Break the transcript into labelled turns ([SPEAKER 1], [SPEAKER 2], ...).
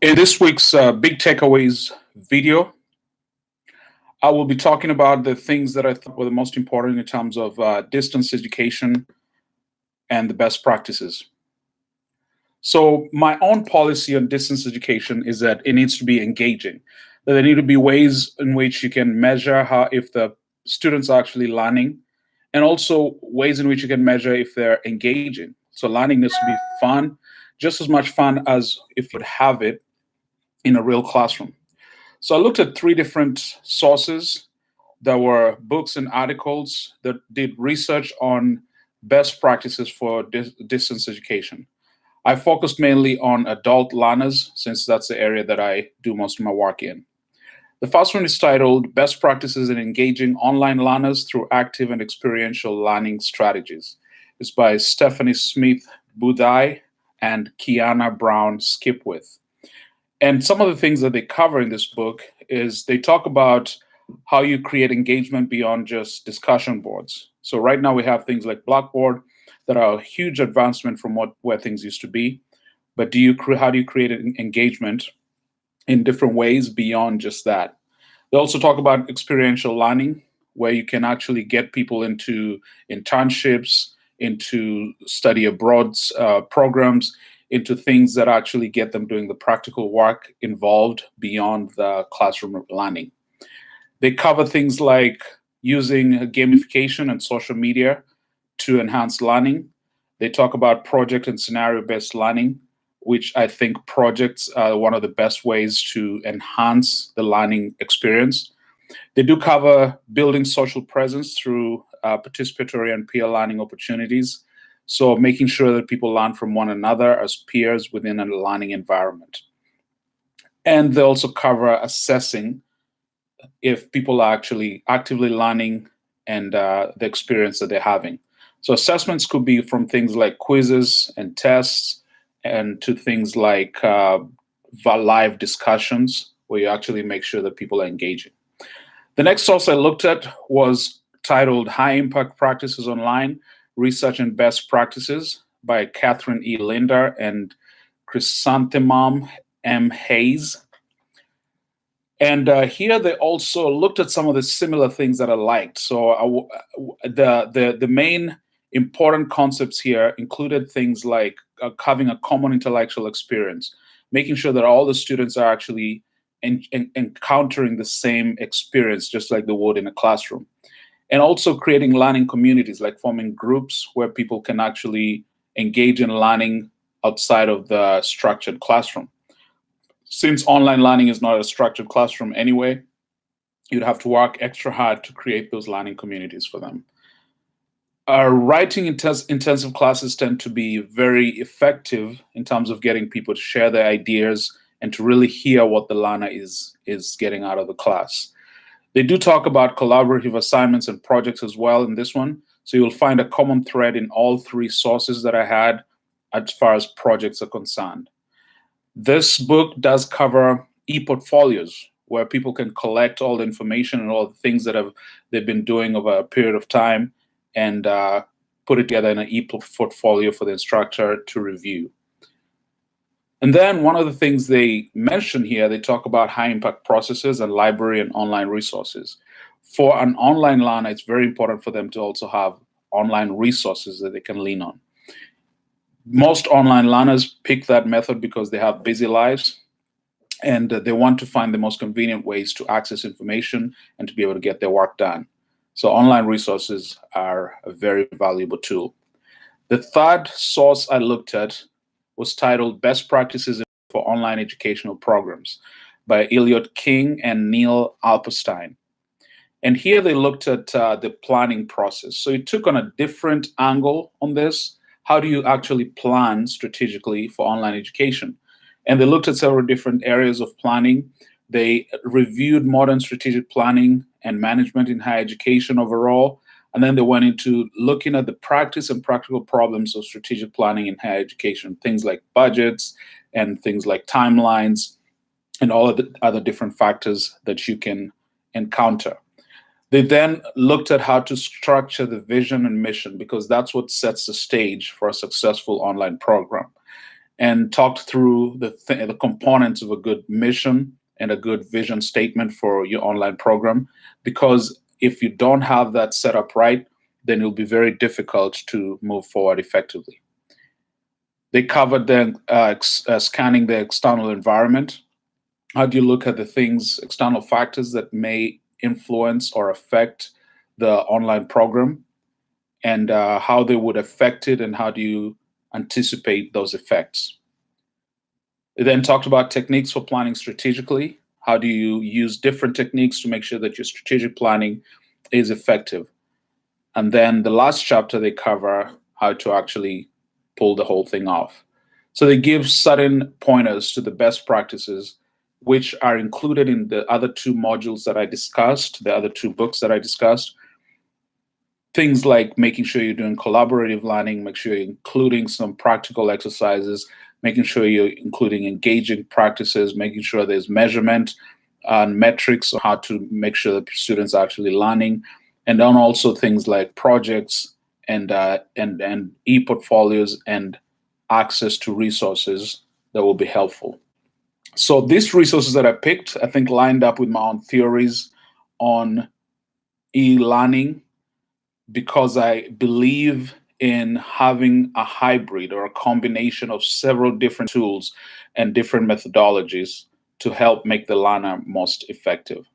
[SPEAKER 1] In this week's Big Takeaways video, I will be talking about the things that I thought were the most important in terms of distance education and the best practices. So, my own policy on distance education is that it needs to be engaging. That there need to be ways in which you can measure how if the students are actually learning, and also ways in which you can measure if they're engaging. So, learning needs to be fun, just as much fun as if you'd have it in a real classroom. So I looked at three different sources. There were books and articles that did research on best practices for distance education. I focused mainly on adult learners since that's the area that I do most of my work in. The first one is titled Best Practices in Engaging Online Learners Through Active and Experiential Learning Strategies. It's by Stephanie Smith Budai and Kiana Brown Skipwith. And some of the things that they cover in this book is they talk about how you create engagement beyond just discussion boards. So right now we have things like Blackboard that are a huge advancement from where things used to be. But how do you create engagement in different ways beyond just that? They also talk about experiential learning, where you can actually get people into internships, into study abroad programs, into things that actually get them doing the practical work involved beyond the classroom learning. They cover things like using gamification and social media to enhance learning. They talk about project and scenario based learning, which I think projects are one of the best ways to enhance the learning experience. They do cover building social presence through participatory and peer learning opportunities. So, making sure that people learn from one another as peers within a learning environment. And they also cover assessing if people are actually actively learning and the experience that they're having. So, assessments could be from things like quizzes and tests, and to things like live discussions, where you actually make sure that people are engaging. The next source I looked at was titled High Impact Practices Online Research and Best Practices by Catherine E. Linder and Chrysanthemum M. Hayes. And here they also looked at some of the similar things that I liked. So the main important concepts here included things like having a common intellectual experience, making sure that all the students are actually encountering the same experience, just like they would in a classroom. And also creating learning communities, like forming groups where people can actually engage in learning outside of the structured classroom. Since online learning is not a structured classroom anyway, you'd have to work extra hard to create those learning communities for them. Writing intensive classes tend to be very effective in terms of getting people to share their ideas and to really hear what the learner is getting out of the class. They do talk about collaborative assignments and projects as well in this one. So you'll find a common thread in all three sources that I had as far as projects are concerned. This book does cover e-portfolios where people can collect all the information and all the things that they've been doing over a period of time and put it together in an e-portfolio for the instructor to review. And then one of the things they mention here, they talk about high impact processes and library and online resources. For an online learner, it's very important for them to also have online resources that they can lean on. Most online learners pick that method because they have busy lives and they want to find the most convenient ways to access information and to be able to get their work done. So online resources are a very valuable tool. The third source I looked at was titled Best Practices for Online Educational Programs by Elliot King and Neil Alperstein. And here they looked at the planning process. So it took on a different angle on this. How do you actually plan strategically for online education? And they looked at several different areas of planning. They reviewed modern strategic planning and management in higher education overall. And then they went into looking at the practice and practical problems of strategic planning in higher education, things like budgets and things like timelines and all of the other different factors that you can encounter. They then looked at how to structure the vision and mission because that's what sets the stage for a successful online program. and talked through the components of a good mission and a good vision statement for your online program. Because if you don't have that set up right, then it'll be very difficult to move forward effectively. They covered then scanning the external environment. How do you look at the things, external factors that may influence or affect the online program, and how they would affect it, and how do you anticipate those effects? They then talked about techniques for planning strategically. How do you use different techniques to make sure that your strategic planning is effective? And then the last chapter, they cover how to actually pull the whole thing off. So they give certain pointers to the best practices, which are included in the other two modules that I discussed, the other two books that I discussed. Things like making sure you're doing collaborative learning, make sure you're including some practical exercises, making sure you're including engaging practices, making sure there's measurement and metrics on how to make sure that students are actually learning, and then also things like projects and e-portfolios and access to resources that will be helpful. So these resources that I picked, I think, lined up with my own theories on e-learning, because I believe in having a hybrid or a combination of several different tools and different methodologies to help make the learner most effective.